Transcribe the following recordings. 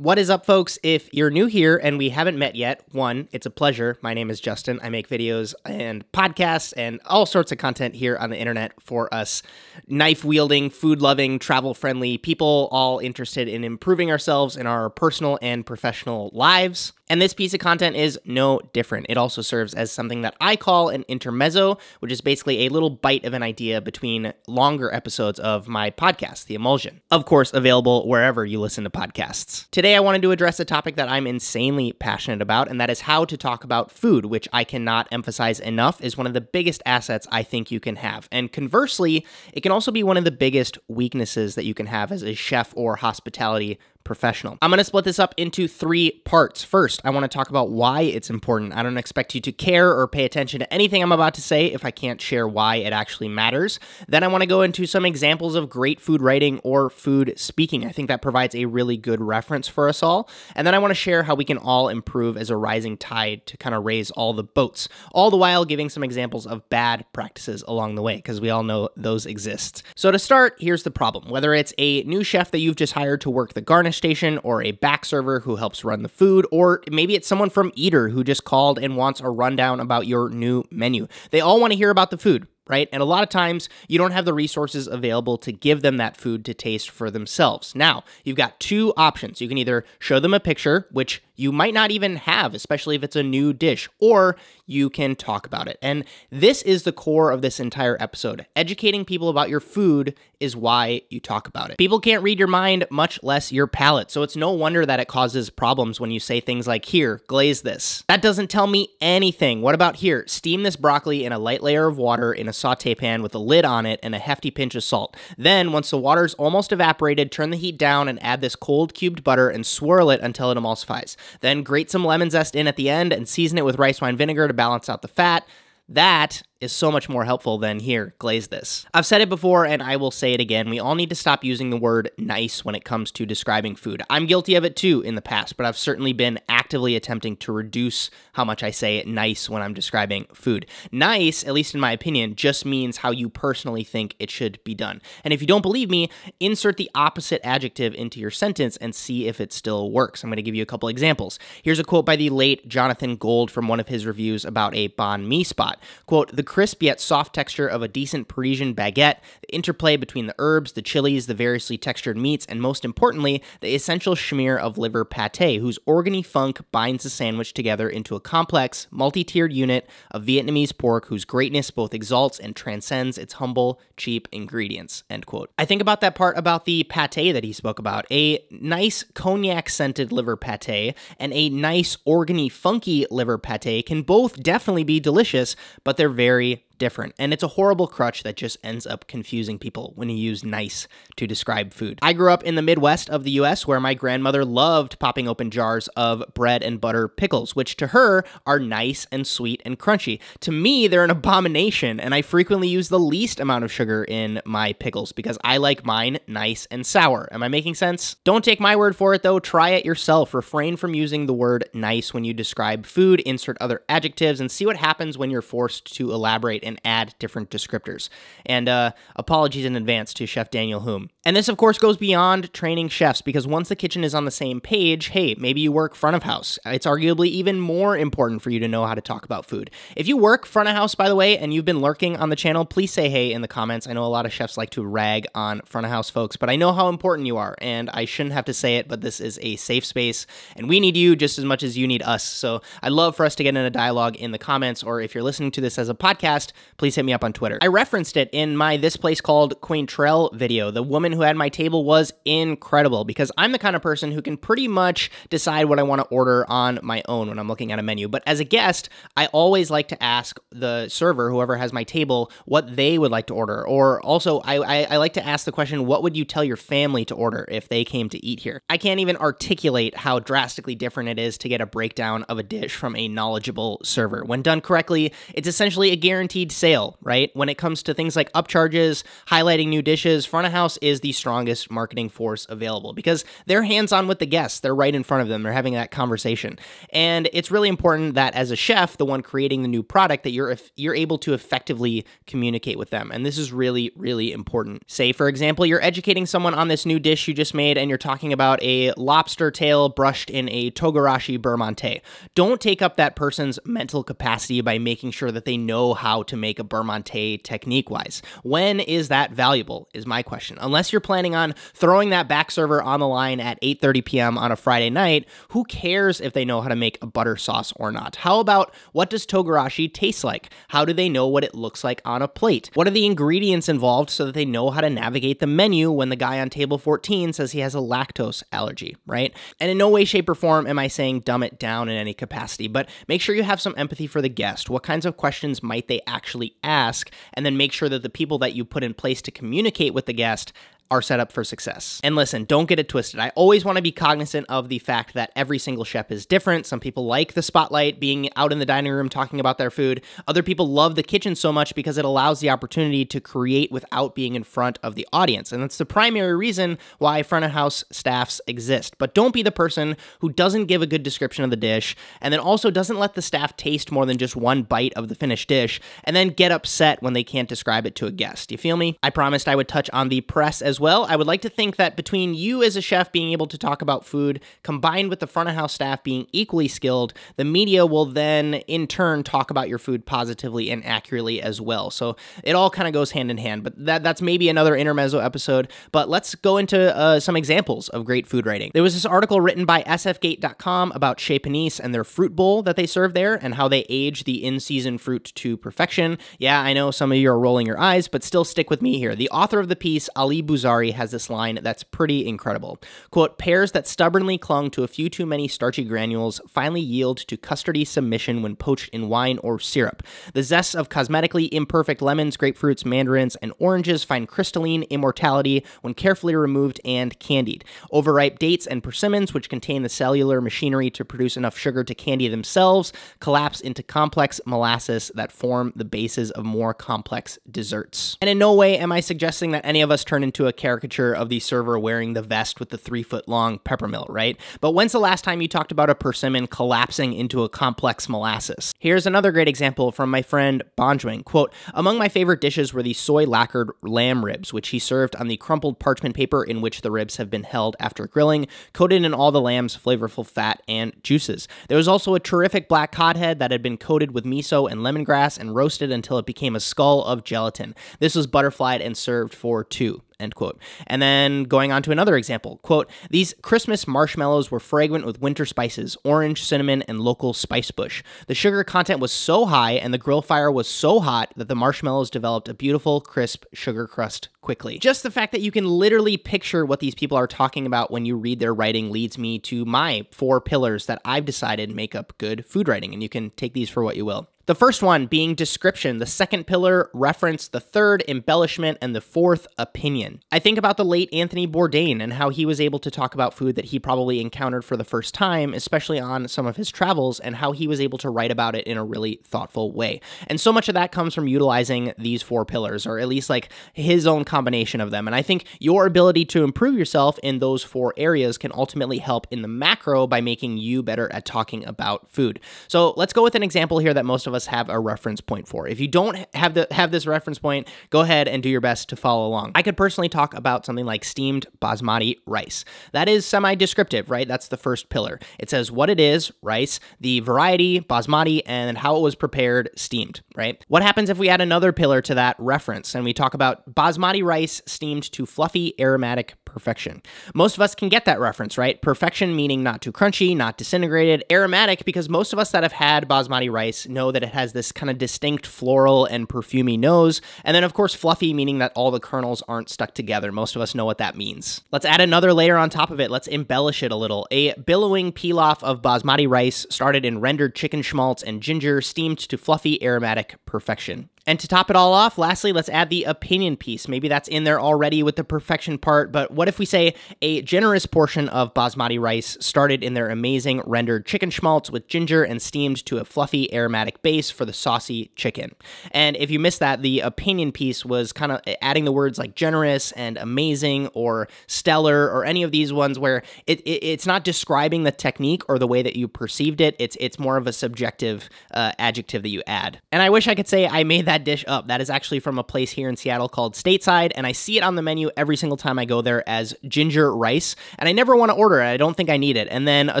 What is up, folks? If you're new here and we haven't met yet, one, it's a pleasure. My name is Justin. I make videos and podcasts and all sorts of content here on the internet for us knife-wielding, food-loving, travel-friendly people all interested in improving ourselves in our personal and professional lives. And this piece of content is no different. It also serves as something that I call an intermezzo, which is basically a little bite of an idea between longer episodes of my podcast, The Emulsion. Of course, available wherever you listen to podcasts. Today, I wanted to address a topic that I'm insanely passionate about, and that is how to talk about food, which I cannot emphasize enough is one of the biggest assets I think you can have. And conversely, it can also be one of the biggest weaknesses that you can have as a chef or hospitality professional. I'm going to split this up into 3 parts. First, I want to talk about why it's important. I don't expect you to care or pay attention to anything I'm about to say if I can't share why it actually matters. Then I want to go into some examples of great food writing or food speaking. I think that provides a really good reference for us all. And then I want to share how we can all improve as a rising tide to kind of raise all the boats, all the while giving some examples of bad practices along the way, because we all know those exist. So to start, here's the problem. Whether it's a new chef that you've just hired to work the garnish station, or a back server who helps run the food, or maybe it's someone from Eater who just called and wants a rundown about your new menu. They all want to hear about the food, right? And a lot of times you don't have the resources available to give them that food to taste for themselves. Now, you've got 2 options. You can either show them a picture, which you might not even have, especially if it's a new dish, or you can talk about it. And this is the core of this entire episode. Educating people about your food is why you talk about it. People can't read your mind, much less your palate, so it's no wonder that it causes problems when you say things like, here, glaze this. That doesn't tell me anything. What about here? Steam this broccoli in a light layer of water in a saute pan with a lid on it and a hefty pinch of salt. Then, once the water's almost evaporated, turn the heat down and add this cold cubed butter and swirl it until it emulsifies. Then grate some lemon zest in at the end and season it with rice wine vinegar to balance out the fat. That is so much more helpful than, here, glaze this. I've said it before and I will say it again. We all need to stop using the word nice when it comes to describing food. I'm guilty of it too in the past, but I've certainly been actively attempting to reduce how much I say nice when I'm describing food. Nice, at least in my opinion, just means how you personally think it should be done. And if you don't believe me, insert the opposite adjective into your sentence and see if it still works. I'm going to give you a couple examples. Here's a quote by the late Jonathan Gold from one of his reviews about a banh mi spot. Quote, "The crisp yet soft texture of a decent Parisian baguette, the interplay between the herbs, the chilies, the variously textured meats, and most importantly, the essential schmear of liver pate, whose organy funk binds the sandwich together into a complex, multi-tiered unit of Vietnamese pork whose greatness both exalts and transcends its humble, cheap ingredients." End quote. I think about that part about the pate that he spoke about. A nice cognac-scented liver pate and a nice organy funky liver pate can both definitely be delicious, but they're very different, and it's a horrible crutch that just ends up confusing people when you use nice to describe food. I grew up in the Midwest of the US where my grandmother loved popping open jars of bread and butter pickles, which to her are nice and sweet and crunchy. To me, they're an abomination, and I frequently use the least amount of sugar in my pickles because I like mine nice and sour. Am I making sense? Don't take my word for it though, try it yourself. Refrain from using the word nice when you describe food, insert other adjectives, and see what happens when you're forced to elaborate and add different descriptors. And apologies in advance to Chef Daniel Hume. And this, of course, goes beyond training chefs, because once the kitchen is on the same page, hey, maybe you work front of house. It's arguably even more important for you to know how to talk about food. If you work front of house, by the way, and you've been lurking on the channel, please say hey in the comments. I know a lot of chefs like to rag on front of house folks, but I know how important you are, and I shouldn't have to say it, but this is a safe space, and we need you just as much as you need us. So I'd love for us to get in a dialogue in the comments, or if you're listening to this as a podcast, please hit me up on Twitter. I referenced it in my This Place Called Quaintrell video. The woman who had my table was incredible, because I'm the kind of person who can pretty much decide what I want to order on my own when I'm looking at a menu. But as a guest, I always like to ask the server, whoever has my table, what they would like to order. Or also, I like to ask the question, what would you tell your family to order if they came to eat here? I can't even articulate how drastically different it is to get a breakdown of a dish from a knowledgeable server. When done correctly, it's essentially a guaranteed speed sale, right? When it comes to things like upcharges, highlighting new dishes, front of house is the strongest marketing force available because they're hands-on with the guests. They're right in front of them. They're having that conversation. And it's really important that as a chef, the one creating the new product, that you're able to effectively communicate with them. And this is really, really important. Say, for example, you're educating someone on this new dish you just made and you're talking about a lobster tail brushed in a togarashi beurre-monté. Don't take up that person's mental capacity by making sure that they know how to make a beurre-monté technique-wise. When is that valuable, is my question. Unless you're planning on throwing that back server on the line at 8:30 p.m. on a Friday night, who cares if they know how to make a butter sauce or not? How about, what does togarashi taste like? How do they know what it looks like on a plate? What are the ingredients involved so that they know how to navigate the menu when the guy on table 14 says he has a lactose allergy, right? And in no way, shape, or form am I saying dumb it down in any capacity, but make sure you have some empathy for the guest. What kinds of questions might they actually ask? And then make sure that the people that you put in place to communicate with the guest are set up for success. And listen, don't get it twisted. I always want to be cognizant of the fact that every single chef is different. Some people like the spotlight, being out in the dining room talking about their food. Other people love the kitchen so much because it allows the opportunity to create without being in front of the audience. And that's the primary reason why front of house staffs exist. But don't be the person who doesn't give a good description of the dish and then also doesn't let the staff taste more than just one bite of the finished dish and then get upset when they can't describe it to a guest. You feel me? I promised I would touch on the press as well. I would like to think that between you as a chef being able to talk about food, combined with the front of house staff being equally skilled, the media will then in turn talk about your food positively and accurately as well. So it all kind of goes hand in hand, but that's maybe another Intermezzo episode. But let's go into some examples of great food writing. There was this article written by sfgate.com about Chez Panisse and their fruit bowl that they serve there and how they age the in-season fruit to perfection. Yeah, I know some of you are rolling your eyes, but still stick with me here. The author of the piece, Ali Bouzari, has this line that's pretty incredible. Quote, "Pears that stubbornly clung to a few too many starchy granules finally yield to custardy submission when poached in wine or syrup. The zests of cosmetically imperfect lemons, grapefruits, mandarins, and oranges find crystalline immortality when carefully removed and candied. Overripe dates and persimmons, which contain the cellular machinery to produce enough sugar to candy themselves, collapse into complex molasses that form the bases of more complex desserts." And in no way am I suggesting that any of us turn into a caricature of the server wearing the vest with the 3-foot-long peppermill, right? But when's the last time you talked about a persimmon collapsing into a complex molasses? Here's another great example from my friend Bourdain. Quote, "Among my favorite dishes were the soy-lacquered lamb ribs, which he served on the crumpled parchment paper in which the ribs have been held after grilling, coated in all the lamb's flavorful fat and juices. There was also a terrific black cod head that had been coated with miso and lemongrass and roasted until it became a skull of gelatin. This was butterflied and served for two." End quote. And then going on to another example, quote, "These Christmas marshmallows were fragrant with winter spices, orange, cinnamon, and local spice bush. The sugar content was so high and the grill fire was so hot that the marshmallows developed a beautiful, crisp sugar crust quickly." Just the fact that you can literally picture what these people are talking about when you read their writing leads me to my 4 pillars that I've decided make up good food writing, and you can take these for what you will. The first one being description, the second pillar, reference, the third, embellishment, and the fourth, opinion. I think about the late Anthony Bourdain and how he was able to talk about food that he probably encountered for the first time, especially on some of his travels, and how he was able to write about it in a really thoughtful way. And so much of that comes from utilizing these 4 pillars, or at least like his own combination of them. And I think your ability to improve yourself in those 4 areas can ultimately help in the macro by making you better at talking about food. So let's go with an example here that most of us have a reference point for. If you don't have this reference point, go ahead and do your best to follow along. I could personally talk about something like steamed basmati rice. That is semi-descriptive, right? That's the first pillar. It says what it is, rice, the variety, basmati, and how it was prepared, steamed, right? What happens if we add another pillar to that reference and we talk about basmati rice steamed to fluffy, aromatic perfection? Most of us can get that reference, right? Perfection meaning not too crunchy, not disintegrated. Aromatic because most of us that have had basmati rice know that it has this kind of distinct floral and perfumey nose. And then of course fluffy meaning that all the kernels aren't stuck together. Most of us know what that means. Let's add another layer on top of it. Let's embellish it a little. A billowing pilaf of basmati rice started in rendered chicken schmaltz and ginger, steamed to fluffy aromatic perfection. And to top it all off, lastly, let's add the opinion piece. Maybe that's in there already with the perfection part, but what if we say a generous portion of basmati rice started in their amazing rendered chicken schmaltz with ginger and steamed to a fluffy aromatic base for the saucy chicken? And if you missed that, the opinion piece was kind of adding the words like generous and amazing or stellar or any of these ones where it's not describing the technique or the way that you perceived it. It's more of a subjective adjective that you add. And I wish I could say I made that dish up. That is actually from a place here in Seattle called Stateside, and I see it on the menu every single time I go there as ginger rice, and I never want to order it. I don't think I need it. And then a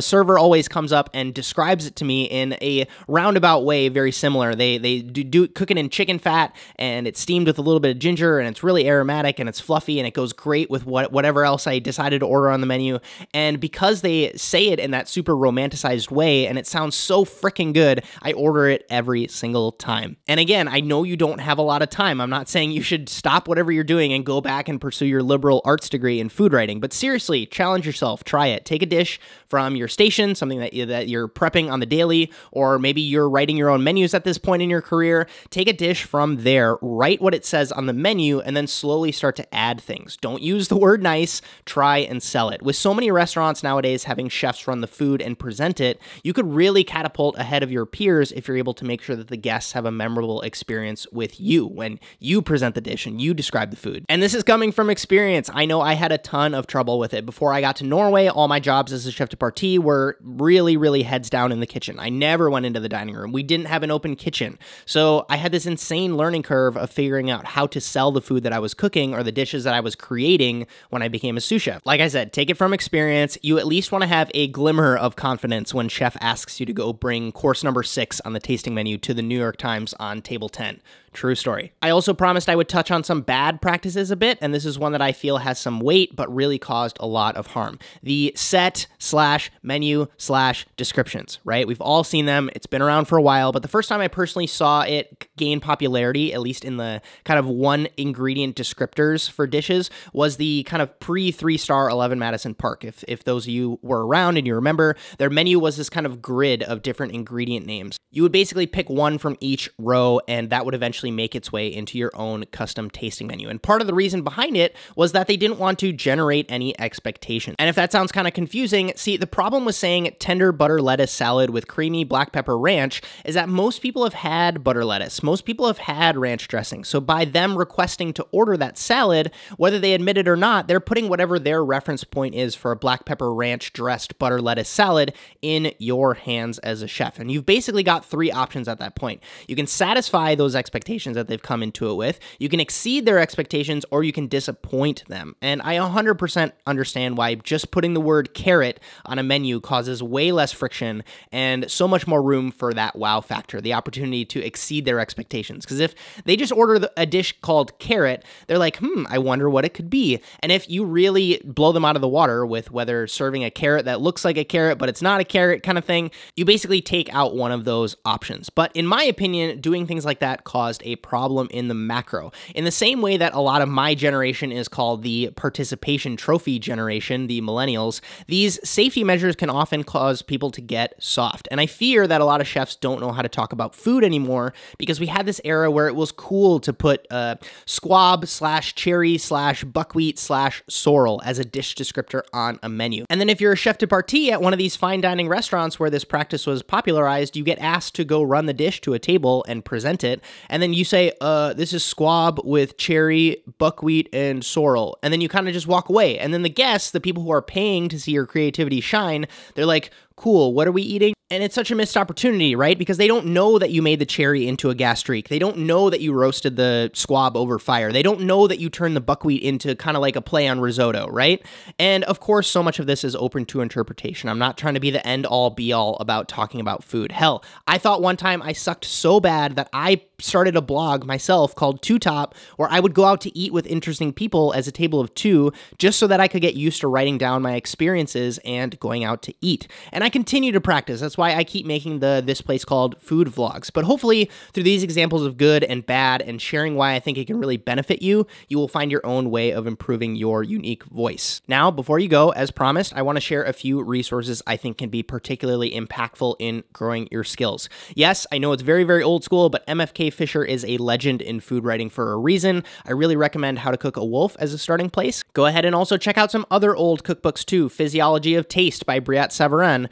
server always comes up and describes it to me in a roundabout way, very similar. They do cook it in chicken fat, and it's steamed with a little bit of ginger, and it's really aromatic, and it's fluffy, and it goes great with whatever else I decided to order on the menu. And because they say it in that super romanticized way, and it sounds so freaking good, I order it every single time. And again, I know you don't have a lot of time. I'm not saying you should stop whatever you're doing and go back and pursue your liberal arts degree in food writing, but seriously, challenge yourself. Try it. Take a dish from your station, something that you're prepping on the daily, or maybe you're writing your own menus at this point in your career. Take a dish from there, write what it says on the menu, and then slowly start to add things. Don't use the word nice. Try and sell it. With so many restaurants nowadays having chefs run the food and present it, you could really catapult ahead of your peers if you're able to make sure that the guests have a memorable experience with you when you present the dish and you describe the food. And this is coming from experience. I know I had a ton of trouble with it. Before I got to Norway, all my jobs as a chef de partie were really, really heads down in the kitchen. I never went into the dining room. We didn't have an open kitchen. So I had this insane learning curve of figuring out how to sell the food that I was cooking or the dishes that I was creating when I became a sous chef. Like I said, take it from experience. You at least want to have a glimmer of confidence when chef asks you to go bring course number 6 on the tasting menu to the New York Times on table 10. True story. I also promised I would touch on some bad practices a bit, and this is one that I feel has some weight, but really caused a lot of harm. The set/menu/descriptions, right? We've all seen them. It's been around for a while, but the first time I personally saw it gain popularity, at least in the kind of one ingredient descriptors for dishes, was the kind of pre-3-star 11 Madison Park. If those of you were around and you remember, their menu was this kind of grid of different ingredient names. You would basically pick one from each row, and that would eventually make its way into your own custom tasting menu. And part of the reason behind it was that they didn't want to generate any expectation. And if that sounds kind of confusing, see, the problem with saying tender butter lettuce salad with creamy black pepper ranch is that most people have had butter lettuce. Most people have had ranch dressing. So by them requesting to order that salad, whether they admit it or not, they're putting whatever their reference point is for a black pepper ranch dressed butter lettuce salad in your hands as a chef. And you've basically got 3 options at that point. You can satisfy those expectations that they've come into it with, you can exceed their expectations, or you can disappoint them. And I 100% understand why just putting the word carrot on a menu causes way less friction and so much more room for that wow factor, the opportunity to exceed their expectations. Because if they just order a dish called carrot, they're like, I wonder what it could be. And if you really blow them out of the water with whether serving a carrot that looks like a carrot, but it's not a carrot kind of thing, you basically take out one of those options. But in my opinion, doing things like that caused a problem in the macro. In the same way that a lot of my generation is called the participation trophy generation, the millennials, these safety measures can often cause people to get soft. And I fear that a lot of chefs don't know how to talk about food anymore because we had this era where it was cool to put squab/cherry/buckwheat/sorrel as a dish descriptor on a menu. And then if you're a chef de partie at one of these fine dining restaurants where this practice was popularized, you get asked to go run the dish to a table and present it, and then you say, this is squab with cherry, buckwheat, and sorrel. And then you kind of just walk away. And then the guests, the people who are paying to see your creativity shine, they're like, cool, what are we eating? And it's such a missed opportunity, right? Because they don't know that you made the cherry into a gastrique. They don't know that you roasted the squab over fire. They don't know that you turned the buckwheat into kind of like a play on risotto, right? And of course, so much of this is open to interpretation. I'm not trying to be the end-all be-all about talking about food. Hell, I thought one time I sucked so bad that I started a blog myself called Two Top, where I would go out to eat with interesting people as a table of 2, just so that I could get used to writing down my experiences and going out to eat. And I continue to practice. That's why I keep making This Place Called food vlogs. But hopefully through these examples of good and bad and sharing why I think it can really benefit you, you will find your own way of improving your unique voice. Now, before you go, as promised, I want to share a few resources I think can be particularly impactful in growing your skills. Yes, I know it's very, very old school, but MFK Fisher is a legend in food writing for a reason. I really recommend How to Cook a Wolf as a starting place. Go ahead and also check out some other old cookbooks too. Physiology of Taste by Briat Savarin.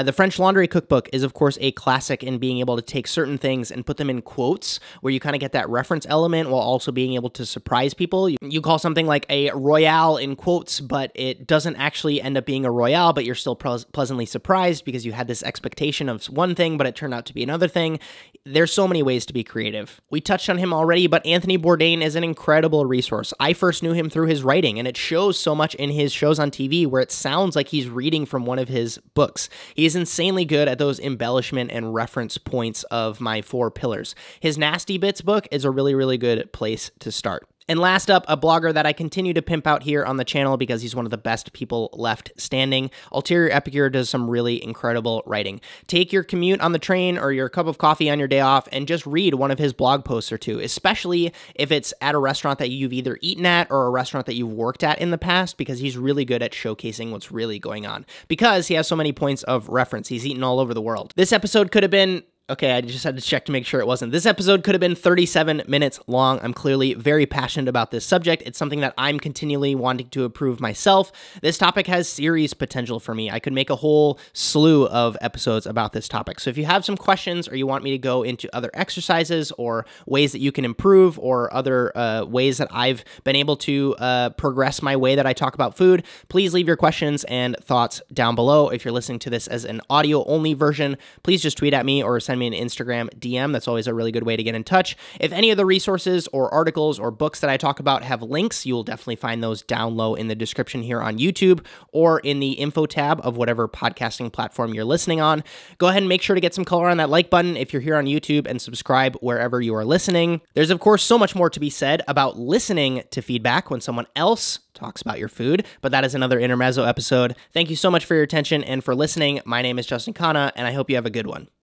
The French Laundry Cookbook is, of course, a classic in being able to take certain things and put them in quotes, where you kind of get that reference element while also being able to surprise people. You call something like a royale in quotes, but it doesn't actually end up being a royale, but you're still pleasantly surprised because you had this expectation of one thing, but it turned out to be another thing. There's so many ways to be creative. We touched on him already, but Anthony Bourdain is an incredible resource. I first knew him through his writing, and it shows so much in his shows on TV where it sounds like he's reading from one of his books. He is insanely good at those embellishment and reference points of my 4 pillars. His Nasty Bits book is a really, really good place to start. And last up, a blogger that I continue to pimp out here on the channel because he's one of the best people left standing. Ulterior Epicure does some really incredible writing. Take your commute on the train or your cup of coffee on your day off and just read one of his blog posts or two, especially if it's at a restaurant that you've either eaten at or a restaurant that you've worked at in the past, because he's really good at showcasing what's really going on. Because he has so many points of reference. He's eaten all over the world. This episode could have been... Okay, I just had to check to make sure it wasn't. This episode could have been 37 minutes long. I'm clearly very passionate about this subject. It's something that I'm continually wanting to improve myself. This topic has series potential for me. I could make a whole slew of episodes about this topic. So if you have some questions or you want me to go into other exercises or ways that you can improve or other ways that I've been able to progress my way that I talk about food, please leave your questions and thoughts down below. If you're listening to this as an audio-only version, please just tweet at me or send me an Instagram DM. That's always a really good way to get in touch. If any of the resources or articles or books that I talk about have links, you'll definitely find those down low in the description here on YouTube or in the info tab of whatever podcasting platform you're listening on. Go ahead and make sure to get some color on that like button if you're here on YouTube, and subscribe wherever you are listening. There's, of course, so much more to be said about listening to feedback when someone else talks about your food, but that is another Intermezzo episode. Thank you so much for your attention and for listening. My name is Justin Khanna, and I hope you have a good one.